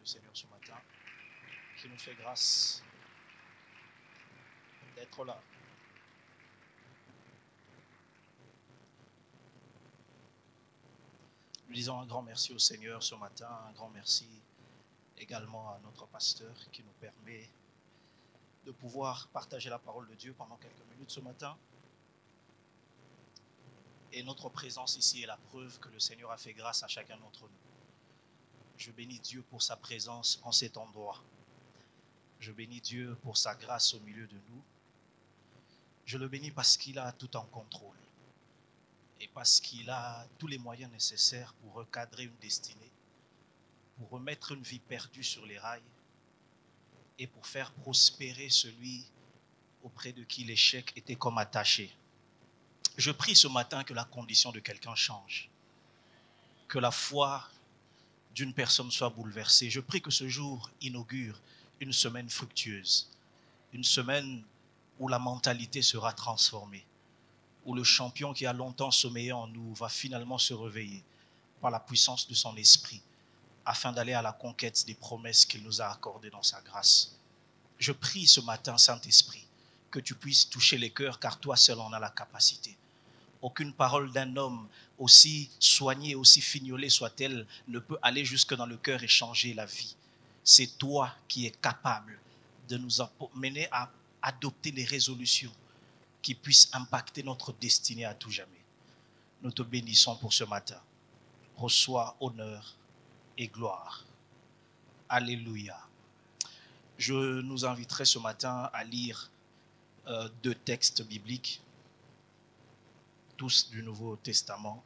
Seigneur ce matin, qui nous fait grâce d'être là. Nous disons un grand merci au Seigneur ce matin, un grand merci également à notre pasteur qui nous permet de pouvoir partager la parole de Dieu pendant quelques minutes ce matin. Et notre présence ici est la preuve que le Seigneur a fait grâce à chacun d'entre nous. Je bénis Dieu pour sa présence en cet endroit. Je bénis Dieu pour sa grâce au milieu de nous. Je le bénis parce qu'il a tout en contrôle et parce qu'il a tous les moyens nécessaires pour recadrer une destinée, pour remettre une vie perdue sur les rails et pour faire prospérer celui auprès de qui l'échec était comme attaché. Je prie ce matin que la condition de quelqu'un change, que la foi d'une personne soit bouleversée. Je prie que ce jour inaugure une semaine fructueuse, une semaine où la mentalité sera transformée, où le champion qui a longtemps sommeillé en nous va finalement se réveiller par la puissance de son esprit, afin d'aller à la conquête des promesses qu'il nous a accordées dans sa grâce. Je prie ce matin, Saint-Esprit, que tu puisses toucher les cœurs, car toi seul en as la capacité. Aucune parole d'un homme, aussi soignée, aussi fignolée soit-elle, ne peut aller jusque dans le cœur et changer la vie. C'est toi qui es capable de nous mener à adopter des résolutions qui puissent impacter notre destinée à tout jamais. Nous te bénissons pour ce matin. Reçois honneur et gloire. Alléluia. Je nous inviterai ce matin à lire deux textes bibliques, tous du Nouveau Testament.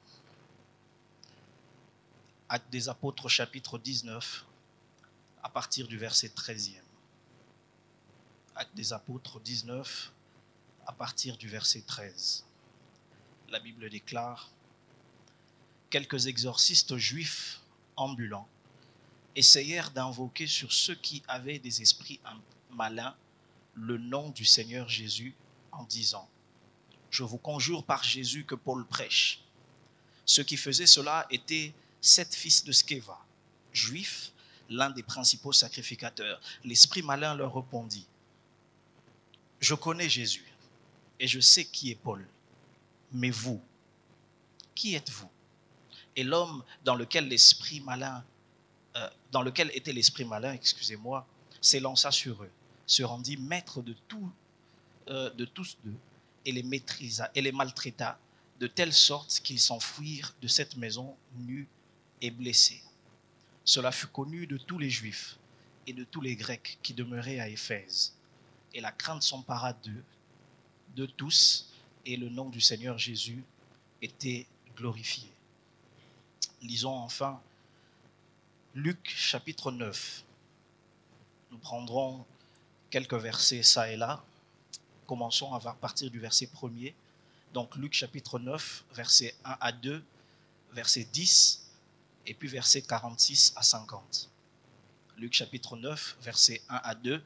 Actes des Apôtres, chapitre 19, à partir du verset 13e. Actes des Apôtres 19, à partir du verset 13. La Bible déclare: quelques exorcistes juifs ambulants essayèrent d'invoquer sur ceux qui avaient des esprits malins le nom du Seigneur Jésus en disant: je vous conjure par Jésus que Paul prêche. Ceux qui faisaient cela étaient 7 fils de Sceva, juifs, l'un des principaux sacrificateurs. L'esprit malin leur répondit: je connais Jésus et je sais qui est Paul, mais vous, qui êtes-vous? Et l'homme dans lequel était l'esprit malin, s'élança sur eux, se rendit maître de tous deux et les maîtrisa et les maltraita de telle sorte qu'ils s'enfuirent de cette maison nus et blessés. Cela fut connu de tous les Juifs et de tous les Grecs qui demeuraient à Éphèse. Et la crainte s'empara d'eux, de tous, et le nom du Seigneur Jésus était glorifié. Lisons enfin Luc chapitre 9. Nous prendrons quelques versets ça et là. Commençons à partir du verset 1er. Donc Luc chapitre 9, versets 1 à 2, verset 10, et puis versets 46 à 50. Luc chapitre 9, versets 1 à 2,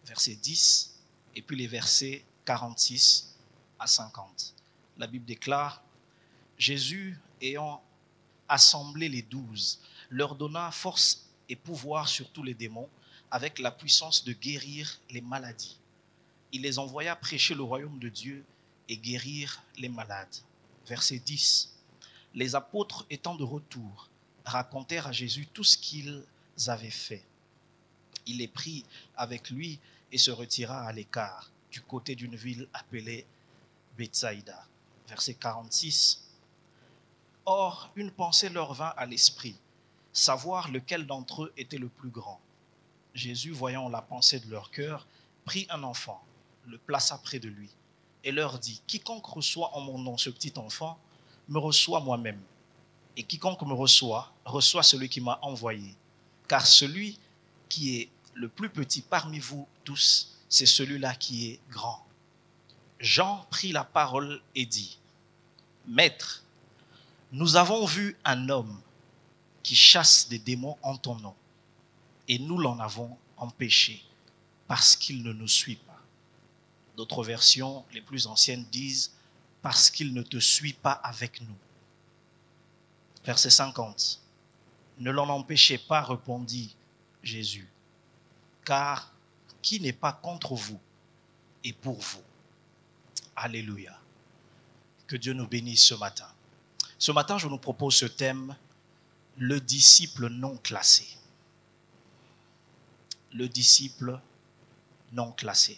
verset 10, et puis les versets 46 à 50. La Bible déclare: Jésus, ayant assemblé les 12, leur donna force et pouvoir sur tous les démons, avec la puissance de guérir les maladies. Il les envoya prêcher le royaume de Dieu et guérir les malades. Verset 10. Les apôtres étant de retour, racontèrent à Jésus tout ce qu'ils avaient fait. Il les prit avec lui et se retira à l'écart, du côté d'une ville appelée Bethsaïda. Verset 46. Or, une pensée leur vint à l'esprit, savoir lequel d'entre eux était le plus grand. Jésus, voyant la pensée de leur cœur, prit un enfant, le plaça près de lui, et leur dit: quiconque reçoit en mon nom ce petit enfant, me reçoit moi-même. Et quiconque me reçoit, reçoit celui qui m'a envoyé. Car celui qui est le plus petit parmi vous tous, c'est celui-là qui est grand. Jean prit la parole et dit: Maître, nous avons vu un homme qui chasse des démons en ton nom, et nous l'en avons empêché, parce qu'il ne nous suit pas. D'autres versions, les plus anciennes, disent: parce qu'il ne te suit pas avec nous. Verset 50. Ne l'en empêchez pas, répondit Jésus. Car qui n'est pas contre vous est pour vous. Alléluia. Que Dieu nous bénisse ce matin. Ce matin, je nous propose ce thème, le disciple non classé. Le disciple non classé.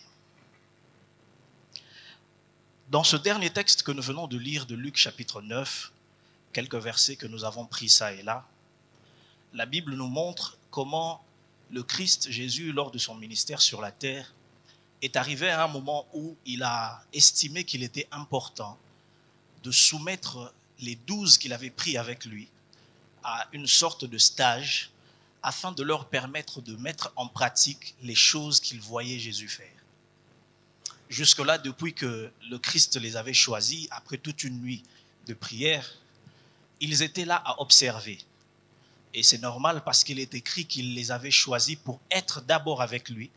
Dans ce dernier texte que nous venons de lire de Luc chapitre 9, quelques versets que nous avons pris ça et là, la Bible nous montre comment le Christ Jésus, lors de son ministère sur la terre, est arrivé à un moment où il a estimé qu'il était important de soumettre les 12 qu'il avait pris avec lui à une sorte de stage afin de leur permettre de mettre en pratique les choses qu'ils voyaient Jésus faire. Jusque-là, depuis que le Christ les avait choisis, après toute une nuit de prière, ils étaient là à observer. Et c'est normal parce qu'il est écrit qu'il les avait choisis pour être d'abord avec lui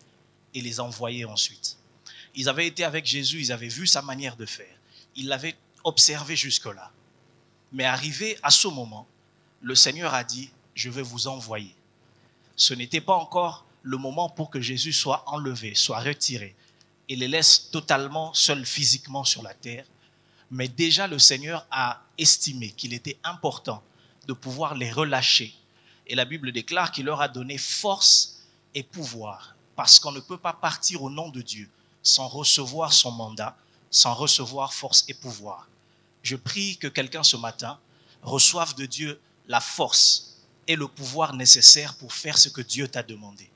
et les envoyer ensuite. Ils avaient été avec Jésus, ils avaient vu sa manière de faire. Ils l'avaient observé jusque-là. Mais arrivé à ce moment, le Seigneur a dit, je vais vous envoyer. Ce n'était pas encore le moment pour que Jésus soit enlevé, soit retiré et les laisse totalement seuls physiquement sur la terre. Mais déjà le Seigneur a estimé qu'il était important de pouvoir les relâcher. Et la Bible déclare qu'il leur a donné force et pouvoir. Parce qu'on ne peut pas partir au nom de Dieu sans recevoir son mandat, sans recevoir force et pouvoir. Je prie que quelqu'un ce matin reçoive de Dieu la force et le pouvoir nécessaire pour faire ce que Dieu t'a demandé.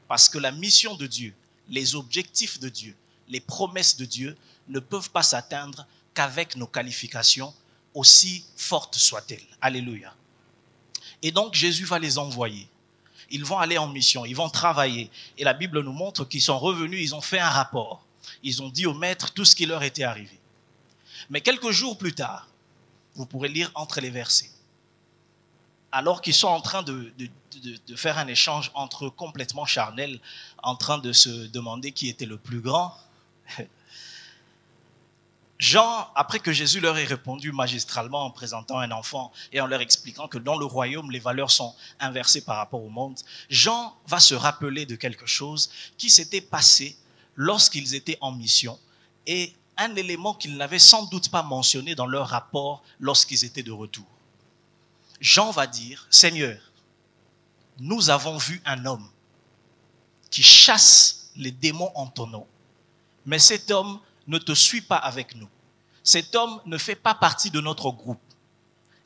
Parce que la mission de Dieu, les objectifs de Dieu, les promesses de Dieu ne peuvent pas s'atteindre qu'avec nos qualifications, aussi fortes soient-elles. Alléluia. Et donc Jésus va les envoyer. Ils vont aller en mission, ils vont travailler. Et la Bible nous montre qu'ils sont revenus, ils ont fait un rapport. Ils ont dit au maître tout ce qui leur était arrivé. Mais quelques jours plus tard, vous pourrez lire entre les versets, alors qu'ils sont en train de faire un échange entre eux complètement charnel, en train de se demander qui était le plus grand, Jean, après que Jésus leur ait répondu magistralement en présentant un enfant et en leur expliquant que dans le royaume, les valeurs sont inversées par rapport au monde, Jean va se rappeler de quelque chose qui s'était passé lorsqu'ils étaient en mission et un élément qu'ils n'avaient sans doute pas mentionné dans leur rapport lorsqu'ils étaient de retour. Jean va dire, Seigneur, nous avons vu un homme qui chasse les démons en ton nom, mais cet homme ne te suit pas avec nous. Cet homme ne fait pas partie de notre groupe.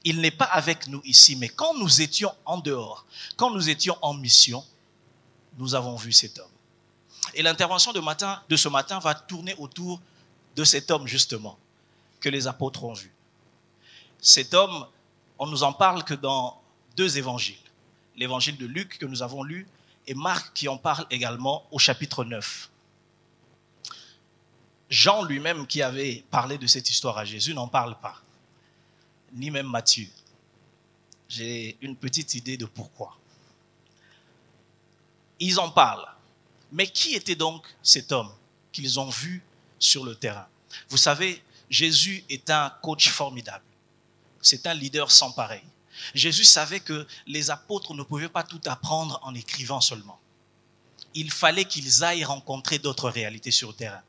Il n'est pas avec nous ici, mais quand nous étions en dehors, quand nous étions en mission, nous avons vu cet homme. Et l'intervention de ce matin va tourner autour de cet homme justement, que les apôtres ont vu. Cet homme, on nous en parle que dans 2 évangiles. L'évangile de Luc que nous avons lu et Marc qui en parle également au chapitre 9. Jean lui-même qui avait parlé de cette histoire à Jésus n'en parle pas, ni même Matthieu. J'ai une petite idée de pourquoi. Ils en parlent. Mais qui était donc cet homme qu'ils ont vu sur le terrain? Vous savez, Jésus est un coach formidable. C'est un leader sans pareil. Jésus savait que les apôtres ne pouvaient pas tout apprendre en écrivant seulement. Il fallait qu'ils aillent rencontrer d'autres réalités sur le terrain.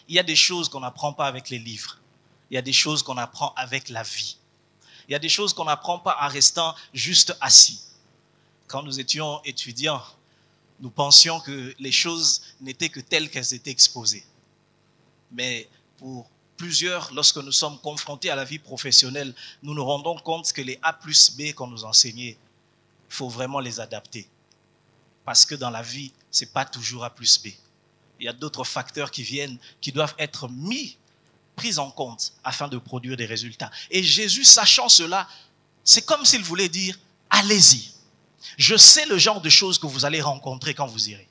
Il y a des choses qu'on n'apprend pas avec les livres. Il y a des choses qu'on apprend avec la vie. Il y a des choses qu'on n'apprend pas en restant juste assis. Quand nous étions étudiants, nous pensions que les choses n'étaient que telles qu'elles étaient exposées. Mais pour plusieurs, lorsque nous sommes confrontés à la vie professionnelle, nous nous rendons compte que les A plus B qu'on nous enseignait, il faut vraiment les adapter. Parce que dans la vie, ce n'est pas toujours A plus B. Il y a d'autres facteurs qui viennent, qui doivent être pris en compte afin de produire des résultats. Et Jésus, sachant cela, c'est comme s'il voulait dire, allez-y. Je sais le genre de choses que vous allez rencontrer quand vous irez.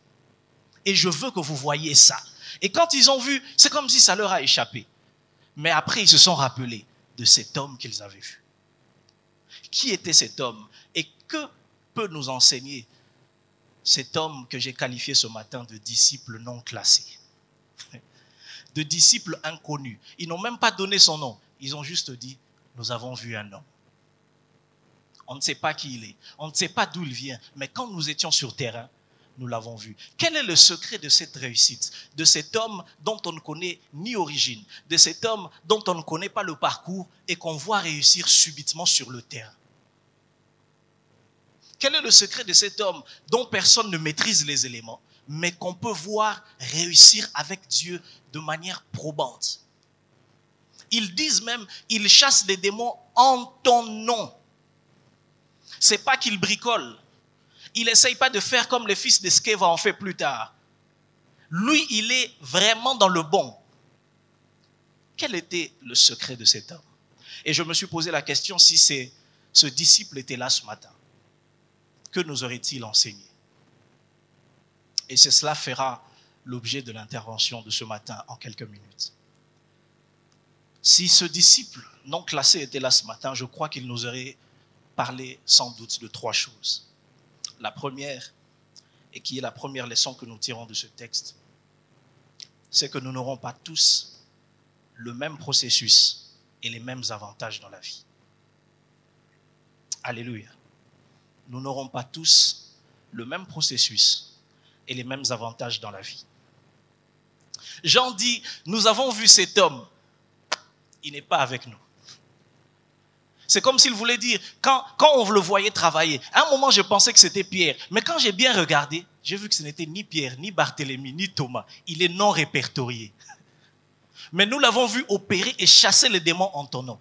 Et je veux que vous voyiez ça. Et quand ils ont vu, c'est comme si ça leur a échappé. Mais après, ils se sont rappelés de cet homme qu'ils avaient vu. Qui était cet homme? Et que peut nous enseigner cet homme que j'ai qualifié ce matin de disciple non classé? De disciple inconnu. Ils n'ont même pas donné son nom. Ils ont juste dit, nous avons vu un homme. On ne sait pas qui il est. On ne sait pas d'où il vient. Mais quand nous étions sur terrain, nous l'avons vu. Quel est le secret de cette réussite? De cet homme dont on ne connaît ni origine, de cet homme dont on ne connaît pas le parcours et qu'on voit réussir subitement sur le terrain. Quel est le secret de cet homme dont personne ne maîtrise les éléments, mais qu'on peut voir réussir avec Dieu de manière probante? Ils disent même, ils chassent les démons en ton nom. C'est pas qu'ils bricolent. Il n'essaye pas de faire comme le fils de Sceva en fait plus tard. Lui, il est vraiment dans le bon. Quel était le secret de cet homme? Et je me suis posé la question, si ce disciple était là ce matin, que nous aurait-il enseigné? Et cela fera l'objet de l'intervention de ce matin en quelques minutes. Si ce disciple non classé était là ce matin, je crois qu'il nous aurait parlé sans doute de 3 choses. La première, et qui est la première leçon que nous tirons de ce texte, c'est que nous n'aurons pas tous le même processus et les mêmes avantages dans la vie. Alléluia. Nous n'aurons pas tous le même processus et les mêmes avantages dans la vie. Jean dit, nous avons vu cet homme, il n'est pas avec nous. C'est comme s'il voulait dire, quand on le voyait travailler, à un moment je pensais que c'était Pierre, mais quand j'ai bien regardé, j'ai vu que ce n'était ni Pierre, ni Barthélemy, ni Thomas. Il est non répertorié. Mais nous l'avons vu opérer et chasser les démons en ton nom.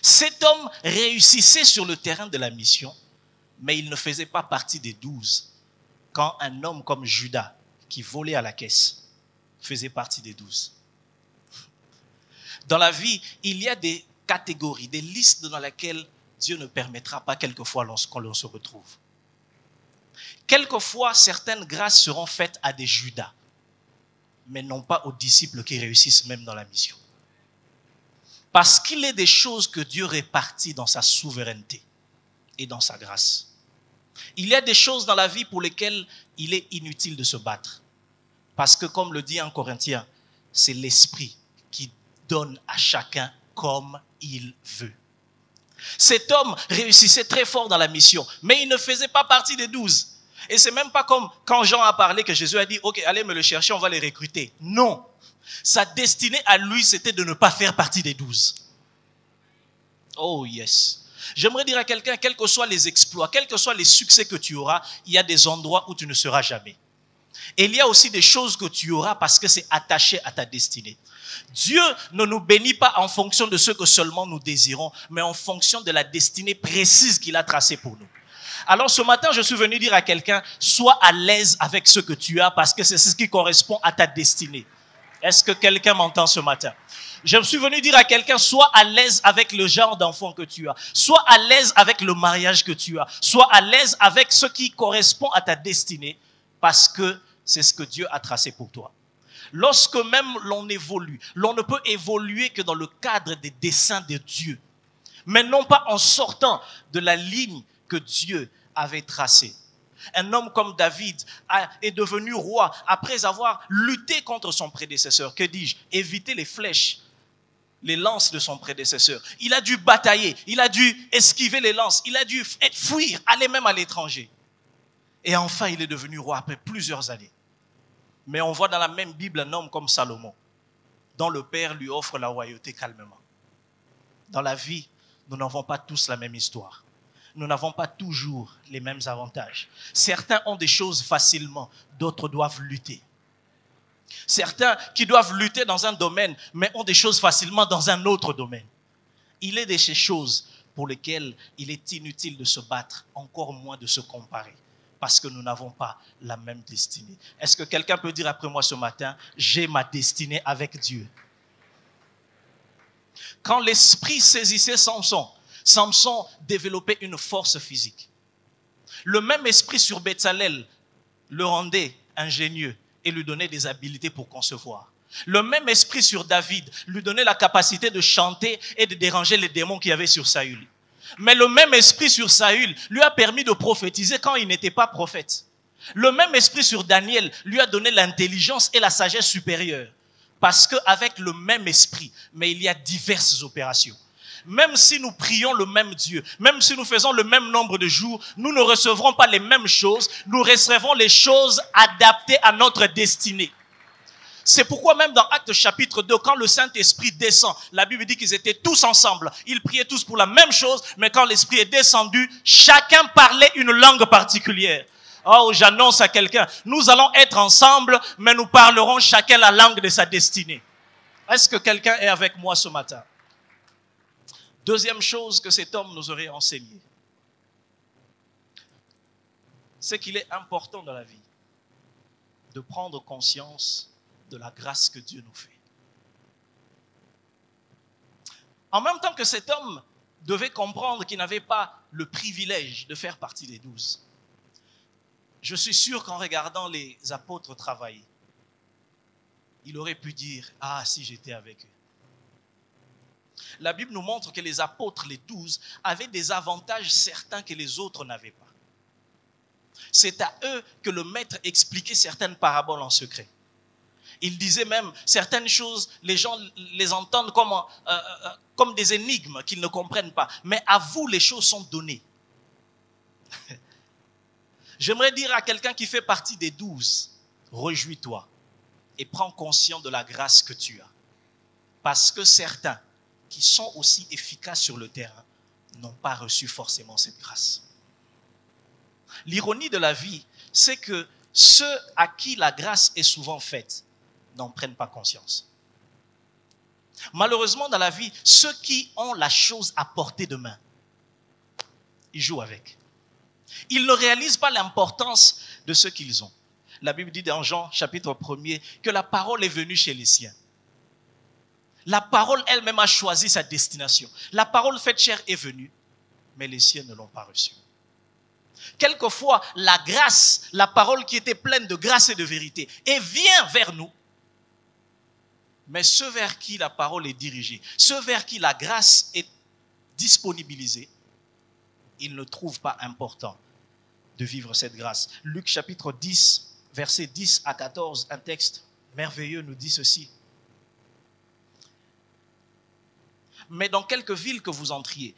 Cet homme réussissait sur le terrain de la mission, mais il ne faisait pas partie des 12. Quand un homme comme Judas, qui volait à la caisse, faisait partie des 12. Dans la vie, il y a des catégories, des listes dans lesquelles Dieu ne permettra pas quelquefois lorsqu'on l'on se retrouve. Quelquefois, certaines grâces seront faites à des Judas, mais non pas aux disciples qui réussissent même dans la mission. Parce qu'il est des choses que Dieu répartit dans sa souveraineté et dans sa grâce. Il y a des choses dans la vie pour lesquelles il est inutile de se battre. Parce que comme le dit un Corinthien, c'est l'Esprit qui donne à chacun comme il veut. Cet homme réussissait très fort dans la mission, mais il ne faisait pas partie des 12. Et c'est même pas comme quand Jean a parlé que Jésus a dit, ok, allez me le chercher, on va les recruter. Non. Sa destinée à lui, c'était de ne pas faire partie des 12. Oh yes. J'aimerais dire à quelqu'un, quels que soient les exploits, quels que soient les succès que tu auras, il y a des endroits où tu ne seras jamais. Et il y a aussi des choses que tu auras parce que c'est attaché à ta destinée. Dieu ne nous bénit pas en fonction de ce que seulement nous désirons, mais en fonction de la destinée précise qu'il a tracée pour nous. Alors ce matin, je suis venu dire à quelqu'un, sois à l'aise avec ce que tu as parce que c'est ce qui correspond à ta destinée. Est-ce que quelqu'un m'entend ce matin? Je suis venu dire à quelqu'un, sois à l'aise avec le genre d'enfant que tu as. Sois à l'aise avec le mariage que tu as. Sois à l'aise avec ce qui correspond à ta destinée parce que c'est ce que Dieu a tracé pour toi. Lorsque même l'on évolue, l'on ne peut évoluer que dans le cadre des desseins de Dieu, mais non pas en sortant de la ligne que Dieu avait tracée. Un homme comme David est devenu roi après avoir lutté contre son prédécesseur. Que dis-je? Éviter les flèches, les lances de son prédécesseur. Il a dû batailler, il a dû esquiver les lances, il a dû fuir, aller même à l'étranger. Et enfin, il est devenu roi après plusieurs années. Mais on voit dans la même Bible un homme comme Salomon, dont le Père lui offre la royauté calmement. Dans la vie, nous n'avons pas tous la même histoire. Nous n'avons pas toujours les mêmes avantages. Certains ont des choses facilement, d'autres doivent lutter. Certains qui doivent lutter dans un domaine, mais ont des choses facilement dans un autre domaine. Il est de ces choses pour lesquelles il est inutile de se battre, encore moins de se comparer. Parce que nous n'avons pas la même destinée. Est-ce que quelqu'un peut dire après moi ce matin, j'ai ma destinée avec Dieu? Quand l'esprit saisissait Samson, Samson développait une force physique. Le même esprit sur Betsalel le rendait ingénieux et lui donnait des habiletés pour concevoir. Le même esprit sur David lui donnait la capacité de chanter et de déranger les démons qu'il y avait sur Saül. Mais le même esprit sur Saül lui a permis de prophétiser quand il n'était pas prophète. Le même esprit sur Daniel lui a donné l'intelligence et la sagesse supérieure. Parce qu'avec le même esprit, mais il y a diverses opérations. même si nous prions le même Dieu, même si nous faisons le même nombre de jours, nous ne recevrons pas les mêmes choses, nous recevrons les choses adaptées à notre destinée. C'est pourquoi même dans Actes chapitre 2, quand le Saint-Esprit descend, la Bible dit qu'ils étaient tous ensemble. Ils priaient tous pour la même chose, mais quand l'Esprit est descendu, chacun parlait une langue particulière. Oh, j'annonce à quelqu'un, nous allons être ensemble, mais nous parlerons chacun la langue de sa destinée. Est-ce que quelqu'un est avec moi ce matin? Deuxième chose que cet homme nous aurait enseigné, c'est qu'il est important dans la vie de prendre conscience de la grâce que Dieu nous fait. En même temps que cet homme devait comprendre qu'il n'avait pas le privilège de faire partie des 12. Je suis sûr qu'en regardant les apôtres travailler, il aurait pu dire, ah, si j'étais avec eux. La Bible nous montre que les apôtres, les 12, avaient des avantages certains que les autres n'avaient pas. C'est à eux que le maître expliquait certaines paraboles en secret. Il disait même certaines choses, les gens les entendent comme des énigmes qu'ils ne comprennent pas. Mais à vous, les choses sont données. J'aimerais dire à quelqu'un qui fait partie des 12, réjouis-toi et prends conscience de la grâce que tu as. Parce que certains qui sont aussi efficaces sur le terrain n'ont pas reçu forcément cette grâce. L'ironie de la vie, c'est que ceux à qui la grâce est souvent faite n'en prennent pas conscience. Malheureusement, dans la vie, ceux qui ont la chose à portée de main, ils jouent avec. Ils ne réalisent pas l'importance de ce qu'ils ont. La Bible dit dans Jean chapitre 1er que la parole est venue chez les siens. La parole elle-même a choisi sa destination. La parole faite chair est venue, mais les siens ne l'ont pas reçue. Quelquefois, la grâce, la parole qui était pleine de grâce et de vérité, et vient vers nous. Mais ceux vers qui la parole est dirigée, ceux vers qui la grâce est disponibilisée, ils ne trouvent pas important de vivre cette grâce. Luc chapitre 10, versets 10 à 14, un texte merveilleux nous dit ceci. Mais dans quelque ville que vous entriez,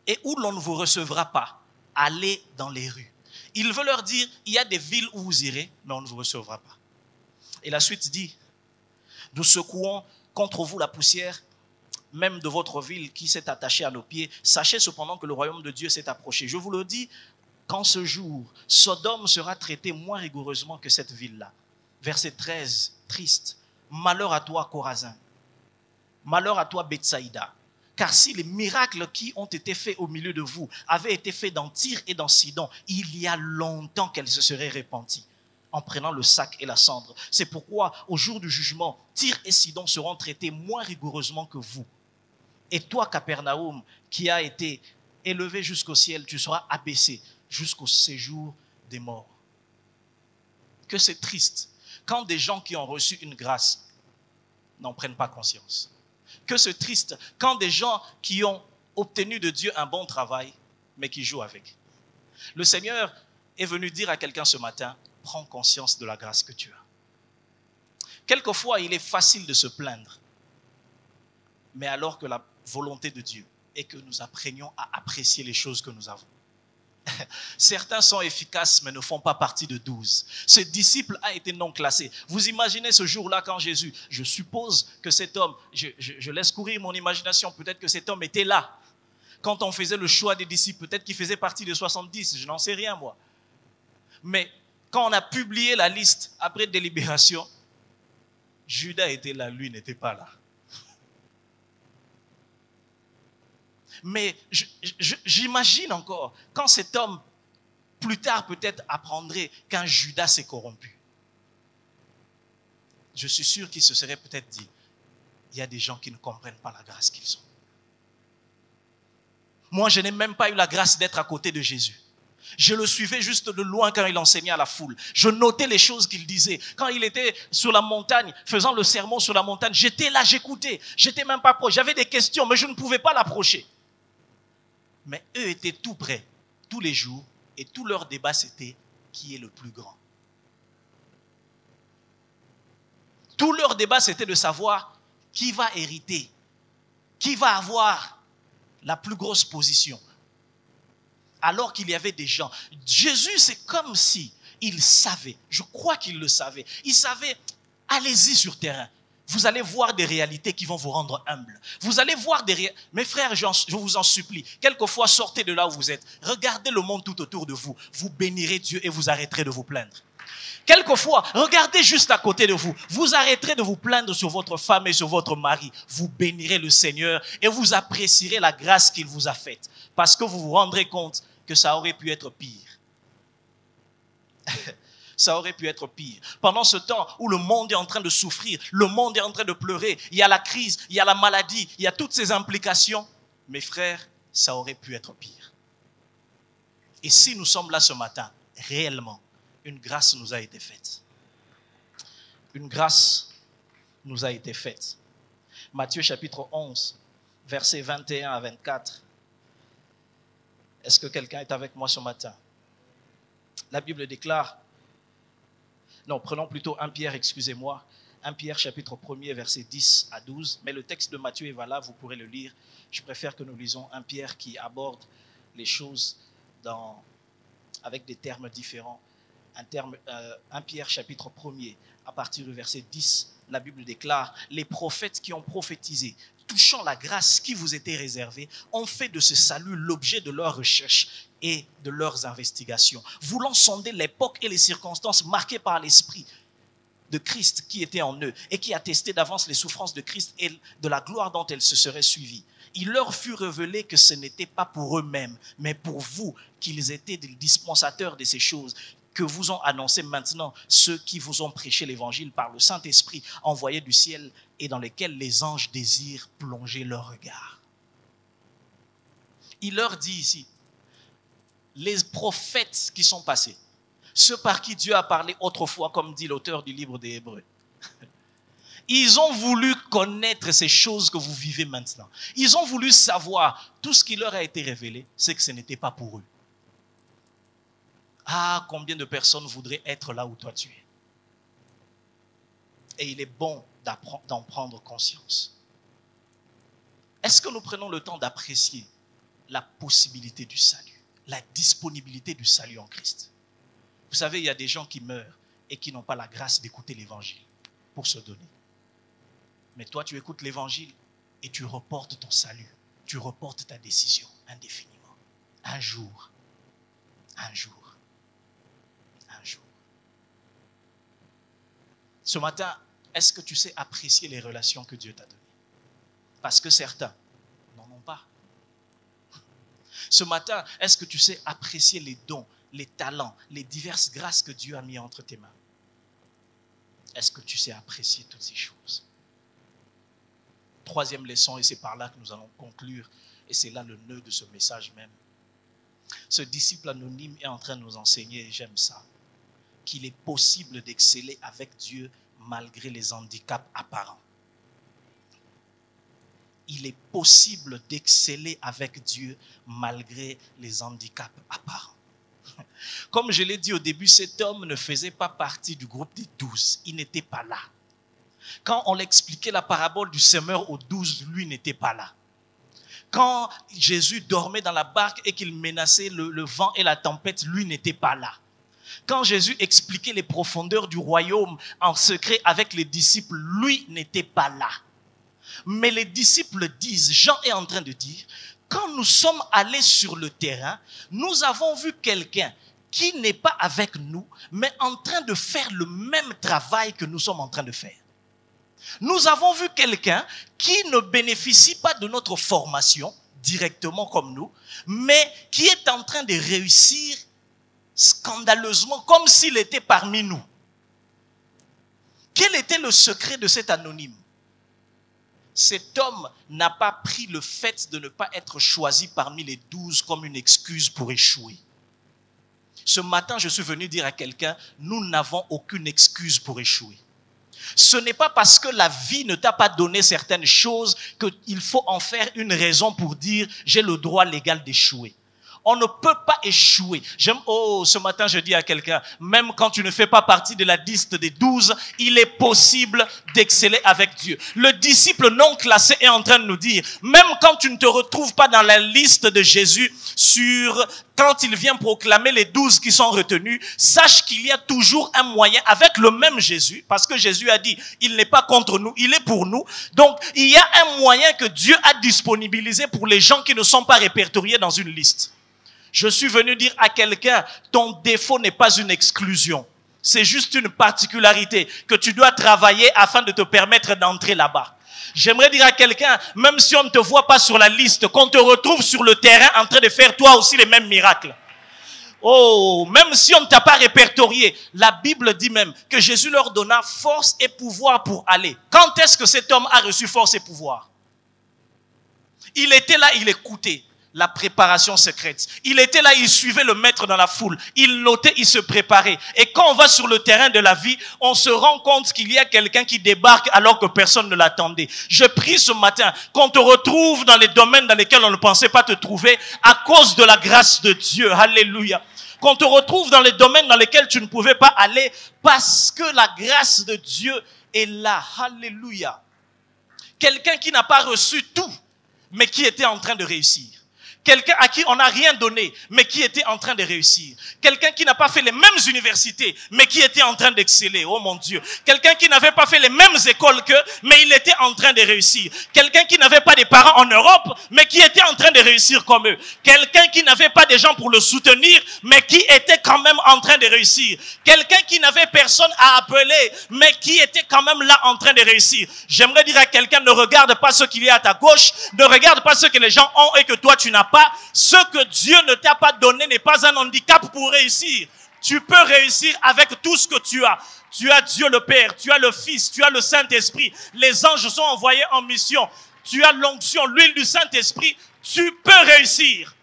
et où l'on ne vous recevra pas, allez dans les rues. Il veut leur dire, il y a des villes où vous irez, mais on ne vous recevra pas. Et la suite dit, nous secouons contre vous la poussière, même de votre ville qui s'est attachée à nos pieds. Sachez cependant que le royaume de Dieu s'est approché. Je vous le dis, qu'en ce jour, Sodome sera traité moins rigoureusement que cette ville-là. Verset 13, triste. Malheur à toi, Chorazin. Malheur à toi, Bethsaïda. Car si les miracles qui ont été faits au milieu de vous avaient été faits dans Tyr et dans Sidon, il y a longtemps qu'elles se seraient répandues en prenant le sac et la cendre. C'est pourquoi, au jour du jugement, Tyr et Sidon seront traités moins rigoureusement que vous. Et toi, Capernaum, qui a été élevé jusqu'au ciel, tu seras abaissé jusqu'au séjour des morts. Que c'est triste quand des gens qui ont reçu une grâce n'en prennent pas conscience. Que c'est triste quand des gens qui ont obtenu de Dieu un bon travail, mais qui jouent avec. Le Seigneur est venu dire à quelqu'un ce matin, prends conscience de la grâce que tu as. Quelquefois, il est facile de se plaindre, mais alors que la volonté de Dieu est que nous apprenions à apprécier les choses que nous avons. Certains sont efficaces mais ne font pas partie de 12. Ce disciple a été non classé. Vous imaginez ce jour-là quand Jésus, je suppose que cet homme, je laisse courir mon imagination, peut-être que cet homme était là. Quand on faisait le choix des disciples, peut-être qu'il faisait partie des 70, je n'en sais rien moi. Mais quand on a publié la liste après délibération, Judas était là, lui n'était pas là. Mais j'imagine encore, quand cet homme, plus tard peut-être apprendrait qu'un Judas s'est corrompu. Je suis sûr qu'il se serait peut-être dit, il y a des gens qui ne comprennent pas la grâce qu'ils ont. Moi, je n'ai même pas eu la grâce d'être à côté de Jésus. Je le suivais juste de loin quand il enseignait à la foule. Je notais les choses qu'il disait. Quand il était sur la montagne, faisant le sermon sur la montagne, j'étais là, j'écoutais. J'étais même pas proche. J'avais des questions, mais je ne pouvais pas l'approcher. Mais eux étaient tout près, tous les jours, et tout leur débat c'était qui est le plus grand. Tout leur débat c'était de savoir qui va hériter, qui va avoir la plus grosse position. Alors qu'il y avait des gens. Jésus, c'est comme si il savait. Je crois qu'il le savait. Il savait, allez-y sur terrain. Vous allez voir des réalités qui vont vous rendre humble. Vous allez voir des réalités. Mes frères, je vous en supplie, quelquefois sortez de là où vous êtes. Regardez le monde tout autour de vous. Vous bénirez Dieu et vous arrêterez de vous plaindre. Quelquefois, regardez juste à côté de vous. Vous arrêterez de vous plaindre sur votre femme et sur votre mari. Vous bénirez le Seigneur et vous apprécierez la grâce qu'il vous a faite. Parce que vous vous rendrez compte que ça aurait pu être pire. Ça aurait pu être pire. Pendant ce temps où le monde est en train de souffrir, le monde est en train de pleurer, il y a la crise, il y a la maladie, il y a toutes ces implications. Mes frères, ça aurait pu être pire. Et si nous sommes là ce matin, réellement, une grâce nous a été faite. Une grâce nous a été faite. Matthieu chapitre 11, versets 21 à 24. Est-ce que quelqu'un est avec moi ce matin? La Bible déclare, non, prenons plutôt 1 Pierre, excusez-moi. 1 Pierre chapitre 1er, versets 10 à 12. Mais le texte de Matthieu est valable, vous pourrez le lire. Je préfère que nous lisons 1 Pierre qui aborde les choses avec des termes différents. 1 Pierre chapitre 1er, à partir du verset 10, la Bible déclare, les prophètes qui ont prophétisé, touchant la grâce qui vous était réservée, ont fait de ce salut l'objet de leurs recherches et de leurs investigations, voulant sonder l'époque et les circonstances marquées par l'Esprit de Christ qui était en eux et qui attestait d'avance les souffrances de Christ et de la gloire dont elles se seraient suivies. Il leur fut révélé que ce n'était pas pour eux-mêmes, mais pour vous qu'ils étaient des dispensateurs de ces choses que vous ont annoncé maintenant ceux qui vous ont prêché l'évangile par le Saint-Esprit envoyé du ciel et dans lesquels les anges désirent plonger leur regard. Il leur dit ici, les prophètes qui sont passés, ceux par qui Dieu a parlé autrefois, comme dit l'auteur du livre des Hébreux, ils ont voulu connaître ces choses que vous vivez maintenant. Ils ont voulu savoir. Tout ce qui leur a été révélé, c'est que ce n'était pas pour eux. Ah, combien de personnes voudraient être là où toi tu es. Et il est bon d'en prendre conscience. Est-ce que nous prenons le temps d'apprécier la possibilité du salut, la disponibilité du salut en Christ? Vous savez, il y a des gens qui meurent et qui n'ont pas la grâce d'écouter l'évangile pour se donner. Mais toi, tu écoutes l'évangile et tu reportes ton salut. Tu reportes ta décision indéfiniment. Un jour. Ce matin, est-ce que tu sais apprécier les relations que Dieu t'a données? Parce que certains n'en ont pas. Ce matin, est-ce que tu sais apprécier les dons, les talents, les diverses grâces que Dieu a mis entre tes mains? Est-ce que tu sais apprécier toutes ces choses? Troisième leçon, et c'est par là que nous allons conclure, et c'est là le nœud de ce message même. Ce disciple anonyme est en train de nous enseigner, et j'aime ça, qu'il est possible d'exceller avec Dieu malgré les handicaps apparents. Il est possible d'exceller avec Dieu malgré les handicaps apparents. Comme je l'ai dit au début, cet homme ne faisait pas partie du groupe des 12. Il n'était pas là. Quand on l'expliquait la parabole du semeur aux 12, lui n'était pas là. Quand Jésus dormait dans la barque et qu'il menaçait le vent et la tempête, lui n'était pas là. Quand Jésus expliquait les profondeurs du royaume en secret avec les disciples, lui n'était pas là. Mais les disciples disent, Jean est en train de dire, quand nous sommes allés sur le terrain, nous avons vu quelqu'un qui n'est pas avec nous, mais en train de faire le même travail que nous sommes en train de faire. Nous avons vu quelqu'un qui ne bénéficie pas de notre formation directement comme nous, mais qui est en train de réussir scandaleusement comme s'il était parmi nous. Quel était le secret de cet anonyme? Cet homme n'a pas pris le fait de ne pas être choisi parmi les 12 comme une excuse pour échouer. Ce matin, je suis venu dire à quelqu'un, nous n'avons aucune excuse pour échouer. Ce n'est pas parce que la vie ne t'a pas donné certaines choses qu'il faut en faire une raison pour dire j'ai le droit légal d'échouer. On ne peut pas échouer. Ce matin, je dis à quelqu'un, même quand tu ne fais pas partie de la liste des 12, il est possible d'exceller avec Dieu. Le disciple non classé est en train de nous dire, même quand tu ne te retrouves pas dans la liste de Jésus, quand il vient proclamer les 12 qui sont retenus, sache qu'il y a toujours un moyen avec le même Jésus, parce que Jésus a dit, il n'est pas contre nous, il est pour nous. Donc, il y a un moyen que Dieu a disponibilisé pour les gens qui ne sont pas répertoriés dans une liste. Je suis venu dire à quelqu'un, ton défaut n'est pas une exclusion. C'est juste une particularité que tu dois travailler afin de te permettre d'entrer là-bas. J'aimerais dire à quelqu'un, même si on ne te voit pas sur la liste, qu'on te retrouve sur le terrain en train de faire toi aussi les mêmes miracles. Oh, même si on ne t'a pas répertorié, la Bible dit même que Jésus leur donna force et pouvoir pour aller. Quand est-ce que cet homme a reçu force et pouvoir? Il était là, il écoutait la préparation secrète. Il était là, il suivait le maître dans la foule. Il notait, il se préparait. Et quand on va sur le terrain de la vie, on se rend compte qu'il y a quelqu'un qui débarque alors que personne ne l'attendait. Je prie ce matin qu'on te retrouve dans les domaines dans lesquels on ne pensait pas te trouver à cause de la grâce de Dieu. Alléluia. Qu'on te retrouve dans les domaines dans lesquels tu ne pouvais pas aller parce que la grâce de Dieu est là. Alléluia. Quelqu'un qui n'a pas reçu tout, mais qui était en train de réussir. Quelqu'un à qui on n'a rien donné, mais qui était en train de réussir. Quelqu'un qui n'a pas fait les mêmes universités, mais qui était en train d'exceller. Oh mon Dieu. Quelqu'un qui n'avait pas fait les mêmes écoles qu'eux, mais il était en train de réussir. Quelqu'un qui n'avait pas des parents en Europe, mais qui était en train de réussir comme eux. Quelqu'un qui n'avait pas des gens pour le soutenir, mais qui était quand même en train de réussir. Quelqu'un qui n'avait personne à appeler, mais qui était quand même là en train de réussir. J'aimerais dire à quelqu'un, ne regarde pas ce qu'il y a à ta gauche, ne regarde pas ce que les gens ont et que toi tu n'as pas. Ce que Dieu ne t'a pas donné n'est pas un handicap pour réussir. Tu peux réussir avec tout ce que tu as. Tu as Dieu le Père, tu as le Fils, tu as le Saint-Esprit. Les anges sont envoyés en mission. Tu as l'onction, l'huile du Saint-Esprit. Tu peux réussir.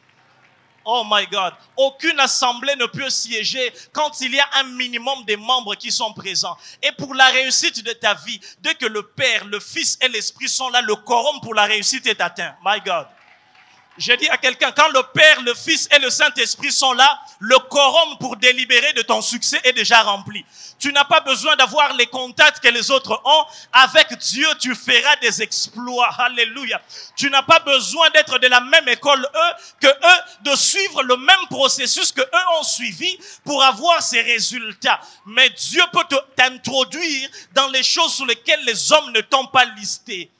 Oh my God. Aucune assemblée ne peut siéger quand il y a un minimum de membres qui sont présents. Et pour la réussite de ta vie, dès que le Père, le Fils et l'Esprit sont là, le quorum pour la réussite est atteint. My God. J'ai dit à quelqu'un, quand le Père, le Fils et le Saint-Esprit sont là, le quorum pour délibérer de ton succès est déjà rempli. Tu n'as pas besoin d'avoir les contacts que les autres ont. Avec Dieu, tu feras des exploits. Alléluia. Tu n'as pas besoin d'être de la même école que eux, de suivre le même processus que eux ont suivi pour avoir ces résultats. Mais Dieu peut t'introduire dans les choses sur lesquelles les hommes ne t'ont pas listé.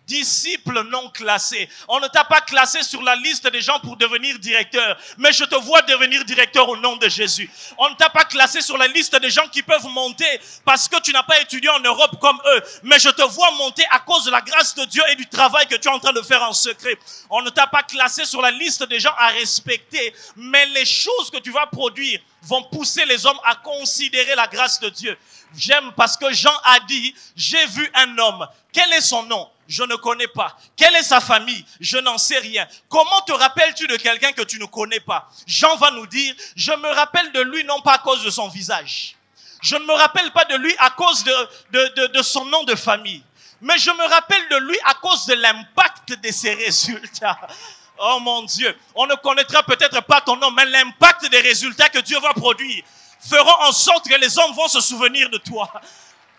Disciple non classé. On ne t'a pas classé sur la liste des gens pour devenir directeur. Mais je te vois devenir directeur au nom de Jésus. On ne t'a pas classé sur la liste des gens qui peuvent monter parce que tu n'as pas étudié en Europe comme eux. Mais je te vois monter à cause de la grâce de Dieu et du travail que tu es en train de faire en secret. On ne t'a pas classé sur la liste des gens à respecter. Mais les choses que tu vas produire vont pousser les hommes à considérer la grâce de Dieu. J'aime parce que Jean a dit, j'ai vu un homme. Quel est son nom? Je ne connais pas. Quelle est sa famille? Je n'en sais rien. Comment te rappelles-tu de quelqu'un que tu ne connais pas? Jean va nous dire, je me rappelle de lui non pas à cause de son visage. Je ne me rappelle pas de lui à cause de son nom de famille. Mais je me rappelle de lui à cause de l'impact de ses résultats. Oh mon Dieu, on ne connaîtra peut-être pas ton nom, mais l'impact des résultats que Dieu va produire feront en sorte que les hommes vont se souvenir de toi.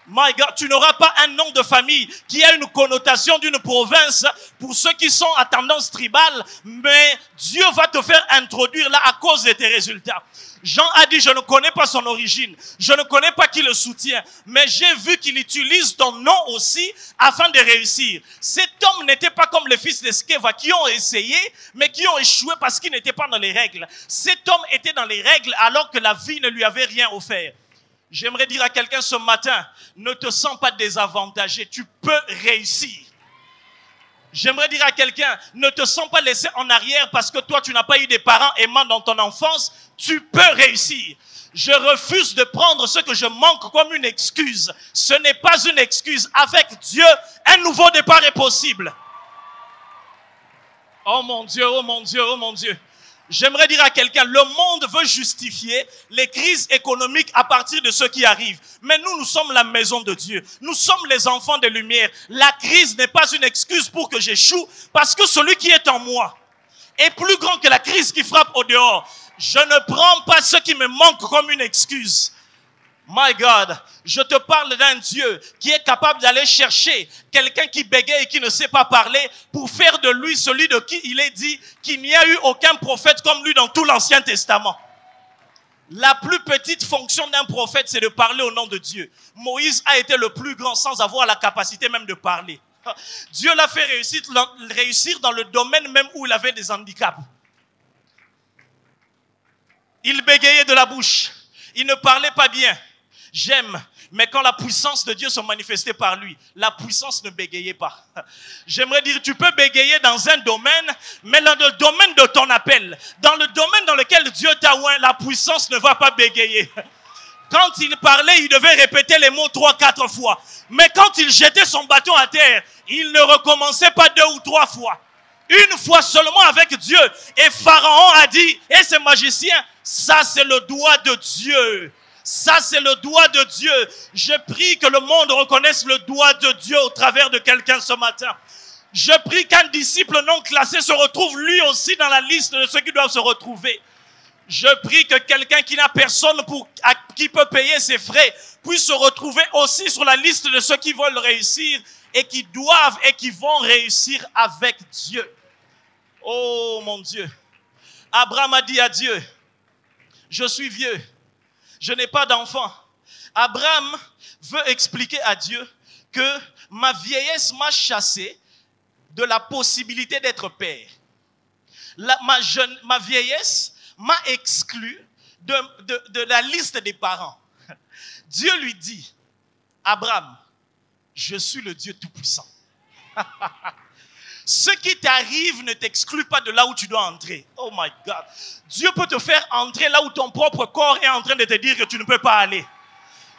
My God, tu n'auras pas un nom de famille qui a une connotation d'une province pour ceux qui sont à tendance tribale, mais Dieu va te faire introduire là à cause de tes résultats. Jean a dit, je ne connais pas son origine, je ne connais pas qui le soutient, mais j'ai vu qu'il utilise ton nom aussi afin de réussir. Cet homme n'était pas comme les fils de Sceva qui ont essayé, mais qui ont échoué parce qu'ils n'étaient pas dans les règles. Cet homme était dans les règles alors que la vie ne lui avait rien offert. J'aimerais dire à quelqu'un ce matin, ne te sens pas désavantagé, tu peux réussir. J'aimerais dire à quelqu'un, ne te sens pas laissé en arrière parce que toi, tu n'as pas eu des parents aimants dans ton enfance. Tu peux réussir. Je refuse de prendre ce que je manque comme une excuse. Ce n'est pas une excuse. Avec Dieu, un nouveau départ est possible. Oh mon Dieu, oh mon Dieu, oh mon Dieu. J'aimerais dire à quelqu'un, le monde veut justifier les crises économiques à partir de ce qui arrive. Mais nous sommes la maison de Dieu. Nous sommes les enfants de lumière. La crise n'est pas une excuse pour que j'échoue, parce que celui qui est en moi, est plus grand que la crise qui frappe au dehors. Je ne prends pas ce qui me manque comme une excuse. My God, je te parle d'un Dieu qui est capable d'aller chercher quelqu'un qui bégaye et qui ne sait pas parler pour faire de lui celui de qui il est dit qu'il n'y a eu aucun prophète comme lui dans tout l'Ancien Testament. La plus petite fonction d'un prophète, c'est de parler au nom de Dieu. Moïse a été le plus grand sans avoir la capacité même de parler. Dieu l'a fait réussir dans le domaine même où il avait des handicaps. Il bégayait de la bouche. Il ne parlait pas bien. J'aime, mais quand la puissance de Dieu se manifestait par lui, la puissance ne bégayait pas. J'aimerais dire, tu peux bégayer dans un domaine, mais dans le domaine de ton appel, dans le domaine dans lequel Dieu t'a oint, la puissance ne va pas bégayer. Quand il parlait, il devait répéter les mots 3-4 fois. Mais quand il jetait son bâton à terre, il ne recommençait pas 2 ou 3 fois. Une fois seulement avec Dieu. Et Pharaon a dit, et ses magiciens, ça c'est le doigt de Dieu. Ça, c'est le doigt de Dieu. Je prie que le monde reconnaisse le doigt de Dieu au travers de quelqu'un ce matin. Je prie qu'un disciple non classé se retrouve lui aussi dans la liste de ceux qui doivent se retrouver. Je prie que quelqu'un qui n'a personne qui peut payer ses frais puisse se retrouver aussi sur la liste de ceux qui veulent réussir et qui doivent et qui vont réussir avec Dieu. Oh mon Dieu. Abraham a dit à Dieu, je suis vieux. Je n'ai pas d'enfant. Abraham veut expliquer à Dieu que ma vieillesse m'a chassé de la possibilité d'être père. Ma vieillesse m'a exclu de la liste des parents. Dieu lui dit, Abraham, je suis le Dieu Tout-Puissant. Ce qui t'arrive ne t'exclut pas de là où tu dois entrer. Oh my God. Dieu peut te faire entrer là où ton propre corps est en train de te dire que tu ne peux pas aller.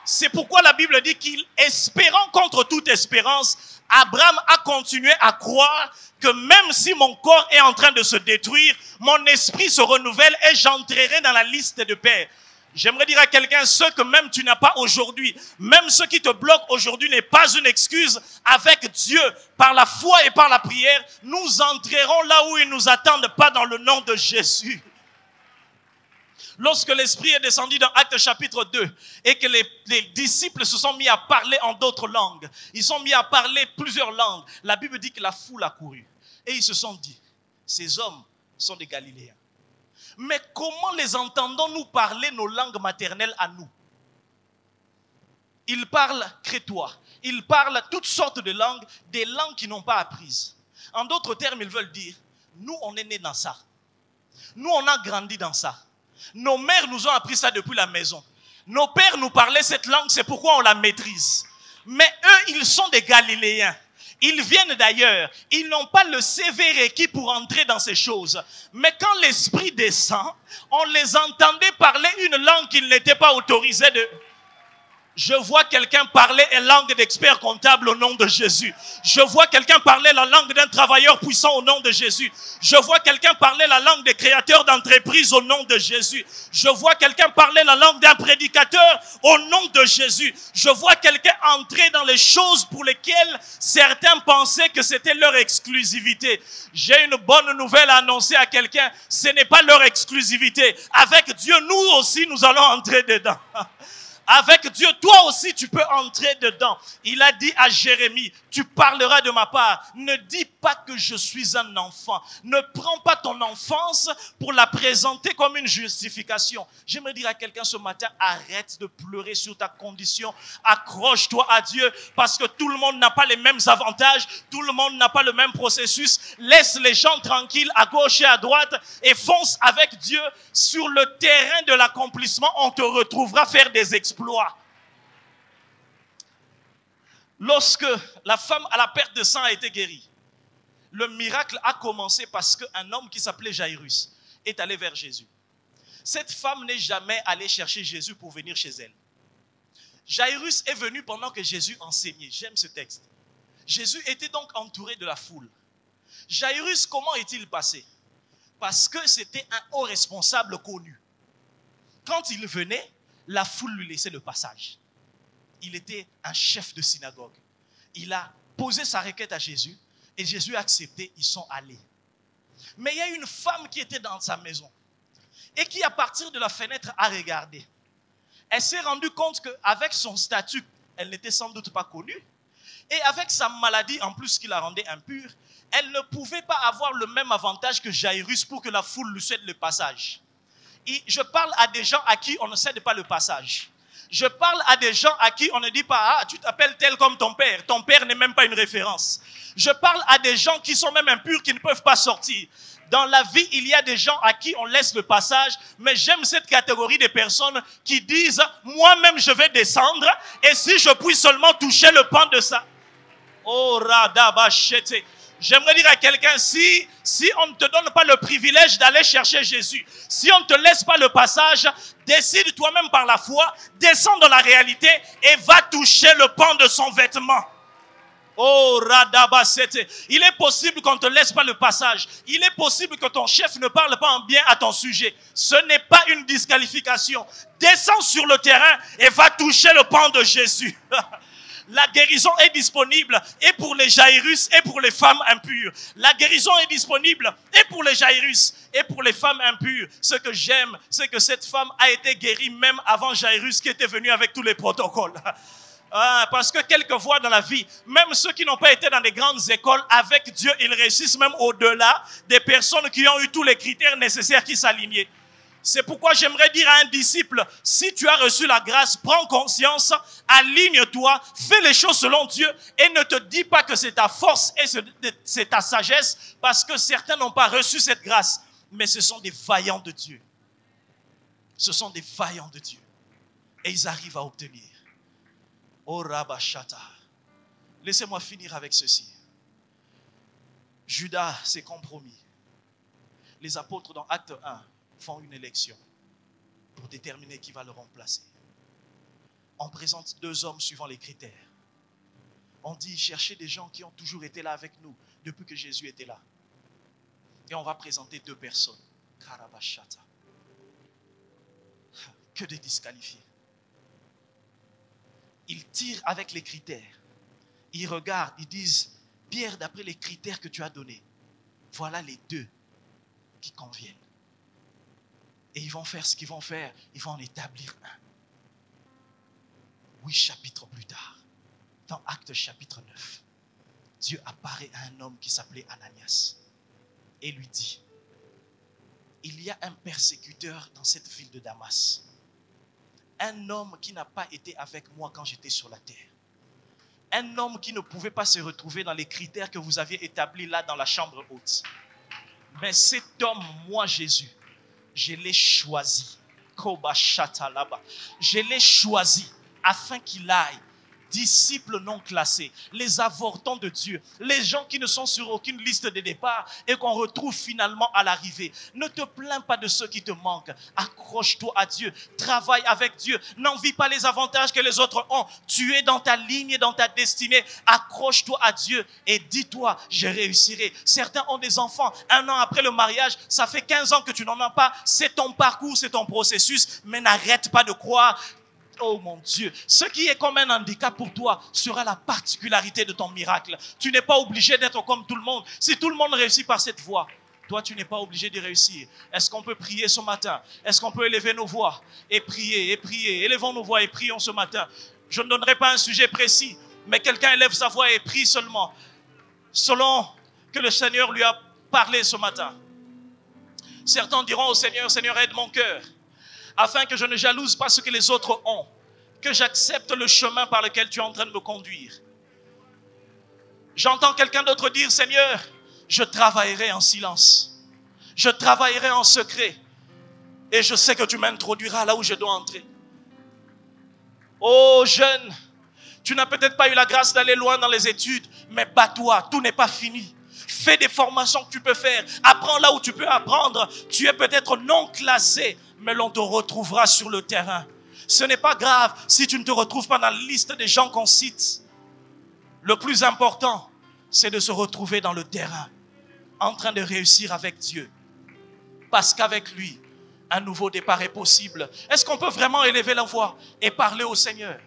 C'est pourquoi la Bible dit qu'il, espérant contre toute espérance, Abraham a continué à croire que même si mon corps est en train de se détruire, mon esprit se renouvelle et j'entrerai dans la liste de pères. J'aimerais dire à quelqu'un, ce que même tu n'as pas aujourd'hui, même ce qui te bloque aujourd'hui n'est pas une excuse. Avec Dieu, par la foi et par la prière, nous entrerons là où il nous attendent, pas dans le nom de Jésus. Lorsque l'Esprit est descendu dans Actes chapitre 2 et que les disciples se sont mis à parler en d'autres langues, ils sont mis à parler plusieurs langues, la Bible dit que la foule a couru. Et ils se sont dit, ces hommes sont des Galiléens. Mais comment les entendons-nous parler nos langues maternelles à nous? Ils parlent crétois, ils parlent toutes sortes de langues, des langues qu'ils n'ont pas apprises. En d'autres termes, ils veulent dire, nous on est nés dans ça. Nous on a grandi dans ça. Nos mères nous ont appris ça depuis la maison. Nos pères nous parlaient cette langue, c'est pourquoi on la maîtrise. Mais eux, ils sont des Galiléens. Ils viennent d'ailleurs. Ils n'ont pas le CV requis pour entrer dans ces choses. Mais quand l'Esprit descend, on les entendait parler une langue qu'ils n'étaient pas autorisés de... Je vois quelqu'un parler une langue d'expert comptable au nom de Jésus. Je vois quelqu'un parler la langue d'un travailleur puissant au nom de Jésus. Je vois quelqu'un parler la langue des créateurs d'entreprises au nom de Jésus. Je vois quelqu'un parler la langue d'un prédicateur au nom de Jésus. Je vois quelqu'un entrer dans les choses pour lesquelles certains pensaient que c'était leur exclusivité. J'ai une bonne nouvelle à annoncer à quelqu'un. Ce n'est pas leur exclusivité. Avec Dieu, nous aussi, nous allons entrer dedans. Avec Dieu, toi aussi, tu peux entrer dedans. Il a dit à Jérémie, tu parleras de ma part. Ne dis pas que je suis un enfant. Ne prends pas ton enfance pour la présenter comme une justification. J'aimerais dire à quelqu'un ce matin, arrête de pleurer sur ta condition. Accroche-toi à Dieu parce que tout le monde n'a pas les mêmes avantages. Tout le monde n'a pas le même processus. Laisse les gens tranquilles à gauche et à droite et fonce avec Dieu sur le terrain de l'accomplissement. On te retrouvera faire des exploits. Lorsque la femme à la perte de sang a été guérie, le miracle a commencé parce qu'un homme qui s'appelait Jairus est allé vers Jésus. Cette femme n'est jamais allée chercher Jésus pour venir chez elle. Jairus est venu pendant que Jésus enseignait. J'aime ce texte. Jésus était donc entouré de la foule. Jairus, comment est-il passé? Parce que c'était un haut responsable connu. Quand il venait, la foule lui laissait le passage. Il était un chef de synagogue. Il a posé sa requête à Jésus et Jésus a accepté, ils sont allés. Mais il y a une femme qui était dans sa maison et qui, à partir de la fenêtre, a regardé. Elle s'est rendue compte qu'avec son statut, elle n'était sans doute pas connue. Et avec sa maladie, en plus qui la rendait impure, elle ne pouvait pas avoir le même avantage que Jairus pour que la foule lui cède le passage. Et je parle à des gens à qui on ne cède pas le passage. Je parle à des gens à qui on ne dit pas « Ah, tu t'appelles tel comme ton père. Ton père n'est même pas une référence. » Je parle à des gens qui sont même impurs, qui ne peuvent pas sortir. Dans la vie, il y a des gens à qui on laisse le passage, mais j'aime cette catégorie de personnes qui disent « Moi-même, je vais descendre, et si je puis seulement toucher le pan de ça. » Oh, radabachete. J'aimerais dire à quelqu'un, si on ne te donne pas le privilège d'aller chercher Jésus, si on ne te laisse pas le passage, décide toi-même par la foi, descends dans la réalité et va toucher le pan de son vêtement. Oh, radabasete. Il est possible qu'on ne te laisse pas le passage. Il est possible que ton chef ne parle pas en bien à ton sujet. Ce n'est pas une disqualification. Descends sur le terrain et va toucher le pan de Jésus. La guérison est disponible et pour les Jairus et pour les femmes impures. La guérison est disponible et pour les Jairus et pour les femmes impures. Ce que j'aime, c'est que cette femme a été guérie même avant Jairus qui était venu avec tous les protocoles. Parce que quelquefois dans la vie, même ceux qui n'ont pas été dans des grandes écoles, avec Dieu, ils réussissent même au-delà des personnes qui ont eu tous les critères nécessaires qui s'alignaient. C'est pourquoi j'aimerais dire à un disciple, si tu as reçu la grâce, prends conscience, aligne-toi, fais les choses selon Dieu et ne te dis pas que c'est ta force et c'est ta sagesse parce que certains n'ont pas reçu cette grâce. Mais ce sont des vaillants de Dieu. Ce sont des vaillants de Dieu. Et ils arrivent à obtenir. Oh Rabashata. Laissez-moi finir avec ceci. Judas s'est compromis. Les apôtres dans Acte 1 font une élection pour déterminer qui va le remplacer. On présente 2 hommes suivant les critères. On dit cherchez des gens qui ont toujours été là avec nous depuis que Jésus était là. Et on va présenter 2 personnes. Karabashata. Que des disqualifiés. Ils tirent avec les critères. Ils regardent, ils disent Pierre, d'après les critères que tu as donnés, voilà les 2 qui conviennent. Et ils vont faire ce qu'ils vont faire. Ils vont en établir un. 8 chapitres plus tard, dans Actes chapitre 9, Dieu apparaît à un homme qui s'appelait Ananias et lui dit, il y a un persécuteur dans cette ville de Damas. Un homme qui n'a pas été avec moi quand j'étais sur la terre. Un homme qui ne pouvait pas se retrouver dans les critères que vous aviez établis là dans la chambre haute. Mais cet homme, moi Jésus, je l'ai choisi. Je l'ai choisi afin qu'il aille, disciples non classés, les avortons de Dieu, les gens qui ne sont sur aucune liste de départ et qu'on retrouve finalement à l'arrivée. Ne te plains pas de ceux qui te manquent. Accroche-toi à Dieu. Travaille avec Dieu. N'envie pas les avantages que les autres ont. Tu es dans ta ligne et dans ta destinée. Accroche-toi à Dieu et dis-toi, je réussirai. Certains ont des enfants. 1 an après le mariage, ça fait 15 ans que tu n'en as pas. C'est ton parcours, c'est ton processus. Mais n'arrête pas de croire. Oh mon Dieu, ce qui est comme un handicap pour toi sera la particularité de ton miracle. Tu n'es pas obligé d'être comme tout le monde. Si tout le monde réussit par cette voie, toi tu n'es pas obligé de réussir. Est-ce qu'on peut prier ce matin? Est-ce qu'on peut élever nos voix et prier et prier? Élevons nos voix et prions ce matin. Je ne donnerai pas un sujet précis, mais quelqu'un élève sa voix et prie seulement, selon que le Seigneur lui a parlé ce matin. Certains diront au Seigneur, Seigneur, aide mon cœur, afin que je ne jalouse pas ce que les autres ont, que j'accepte le chemin par lequel tu es en train de me conduire. J'entends quelqu'un d'autre dire, Seigneur, je travaillerai en silence, je travaillerai en secret, et je sais que tu m'introduiras là où je dois entrer. Oh jeune, tu n'as peut-être pas eu la grâce d'aller loin dans les études, mais bats-toi, tout n'est pas fini. Fais des formations que tu peux faire, apprends là où tu peux apprendre. Tu es peut-être non classé, mais l'on te retrouvera sur le terrain. Ce n'est pas grave si tu ne te retrouves pas dans la liste des gens qu'on cite. Le plus important, c'est de se retrouver dans le terrain, en train de réussir avec Dieu. Parce qu'avec lui, un nouveau départ est possible. Est-ce qu'on peut vraiment élever la voix et parler au Seigneur?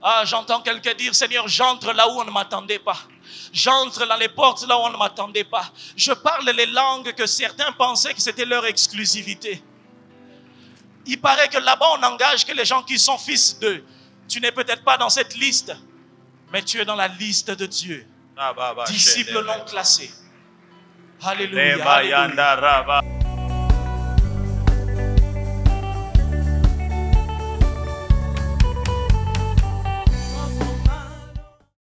Ah, j'entends quelqu'un dire, Seigneur, j'entre là où on ne m'attendait pas. J'entre dans les portes là où on ne m'attendait pas. Je parle les langues que certains pensaient que c'était leur exclusivité. Il paraît que là-bas, on n'engage que les gens qui sont fils d'eux. Tu n'es peut-être pas dans cette liste, mais tu es dans la liste de Dieu. Disciple non classé. Alléluia. Alléluia.